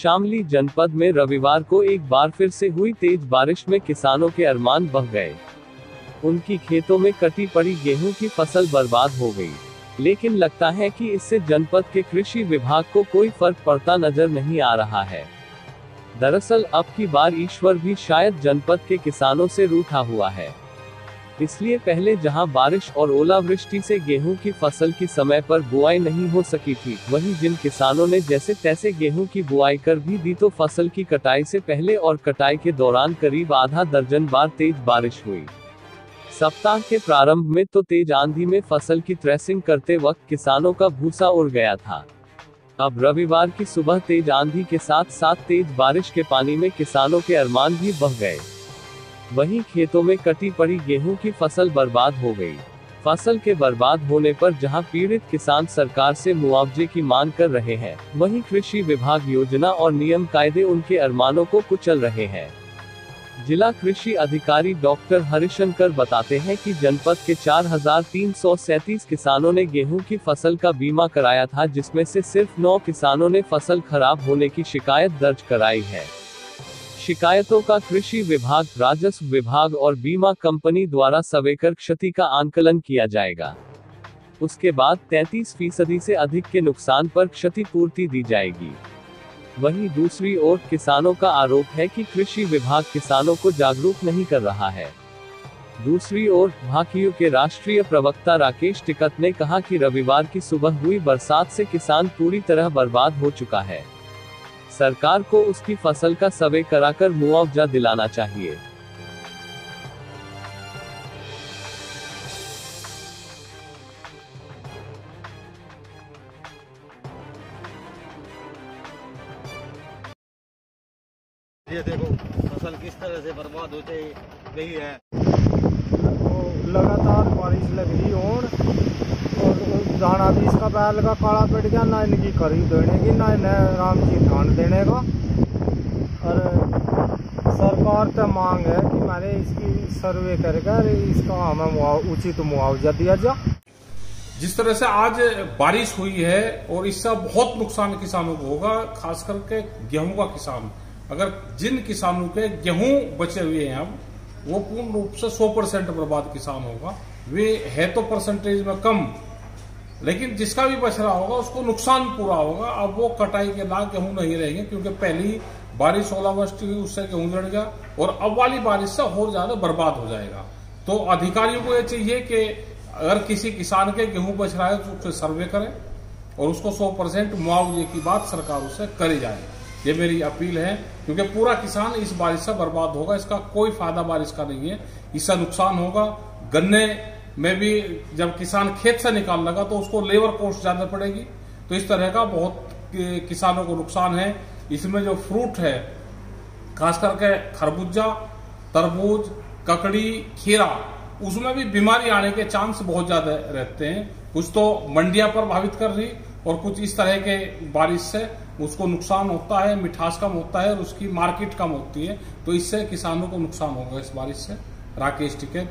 शामली जनपद में रविवार को एक बार फिर से हुई तेज बारिश में किसानों के अरमान बह गए। उनकी खेतों में कटी पड़ी गेहूं की फसल बर्बाद हो गई, लेकिन लगता है कि इससे जनपद के कृषि विभाग को कोई फर्क पड़ता नजर नहीं आ रहा है। दरअसल अब की बार ईश्वर भी शायद जनपद के किसानों से रूठा हुआ है। इसलिए पहले जहां बारिश और ओलावृष्टि से गेहूं की फसल की समय पर बुआई नहीं हो सकी थी, वहीं जिन किसानों ने जैसे तैसे गेहूं की बुआई कर भी दी तो फसल की कटाई से पहले और कटाई के दौरान करीब आधा दर्जन बार तेज बारिश हुई। सप्ताह के प्रारंभ में तो तेज आंधी में फसल की थ्रेसिंग करते वक्त किसानों का भूसा उड़ गया था। अब रविवार की सुबह तेज आंधी के साथ साथ तेज बारिश के पानी में किसानों के अरमान भी बह गए। वहीं खेतों में कटी पड़ी गेहूं की फसल बर्बाद हो गई। फसल के बर्बाद होने पर जहां पीड़ित किसान सरकार से मुआवजे की मांग कर रहे हैं, वहीं कृषि विभाग योजना और नियम कायदे उनके अरमानों को कुचल रहे हैं। जिला कृषि अधिकारी डॉक्टर हरिशंकर बताते हैं कि जनपद के 4337 किसानों ने गेहूं की फसल का बीमा कराया था, जिसमें से सिर्फ 9 किसानों ने फसल खराब होने की शिकायत दर्ज कराई है। शिकायतों का कृषि विभाग, राजस्व विभाग और बीमा कंपनी द्वारा सवेकर क्षति का आंकलन किया जाएगा। उसके बाद 33% से अधिक के नुकसान पर क्षतिपूर्ति दी जाएगी। वहीं दूसरी ओर किसानों का आरोप है कि कृषि विभाग किसानों को जागरूक नहीं कर रहा है। दूसरी ओर भाकियू के राष्ट्रीय प्रवक्ता राकेश टिकैत ने कहा कि रविवार की सुबह हुई बरसात से किसान पूरी तरह बर्बाद हो चुका है। सरकार को उसकी फसल का सर्वे कराकर मुआवजा दिलाना चाहिए। ये देखो फसल किस तरह से बर्बाद होते गई है। लगातार बारिश लग रही और दाना भी इसका बैल का काला पड़ गया, ना इनकी खरीद देने की, ना इन्हें राम जी धान देने का। और सरकार से मांग है कि मैंने इसकी सर्वे करके इसका हमें उचित मुआवजा दिया जाए। जिस तरह से आज बारिश हुई है और इससे बहुत नुकसान किसानों को होगा, खास करके गेहूं का किसान। अगर जिन किसानों के गेहूं बचे हुए हैं अब, वो पूर्ण रूप से 100% बर्बाद किसान होगा। वे है तो परसेंटेज में कम, लेकिन जिसका भी बच रहा होगा उसको नुकसान पूरा होगा। अब वो कटाई के लायक गेहूं नहीं रहेंगे, क्योंकि पहली बारिश ओलावृष्टि हुई, उससे गेहूं जड़ गया और अब वाली बारिश से और ज्यादा बर्बाद हो जाएगा। तो अधिकारियों को ये चाहिए कि अगर किसी किसान के गेहूं बच रहा है तो उससे सर्वे करें और उसको 100% मुआवजे की बात सरकार उससे करी जाए। ये मेरी अपील है, क्योंकि पूरा किसान इस बारिश से बर्बाद होगा। इसका कोई फायदा बारिश का नहीं है, इससे नुकसान होगा। गन्ने में भी जब किसान खेत से निकाल लगा तो उसको लेबर कॉस्ट ज्यादा पड़ेगी। तो इस तरह का बहुत किसानों को नुकसान है। इसमें जो फ्रूट है, खास करके खरबूजा, तरबूज, ककड़ी, खीरा, उसमें भी बीमारी आने के चांस बहुत ज्यादा रहते हैं। कुछ तो मंडियां प्रभावित कर रही और कुछ इस तरह के बारिश से उसको नुकसान होता है, मिठास कम होता है और उसकी मार्केट कम होती है। तो इससे किसानों को नुकसान होगा इस बारिश से। राकेश टिकैत।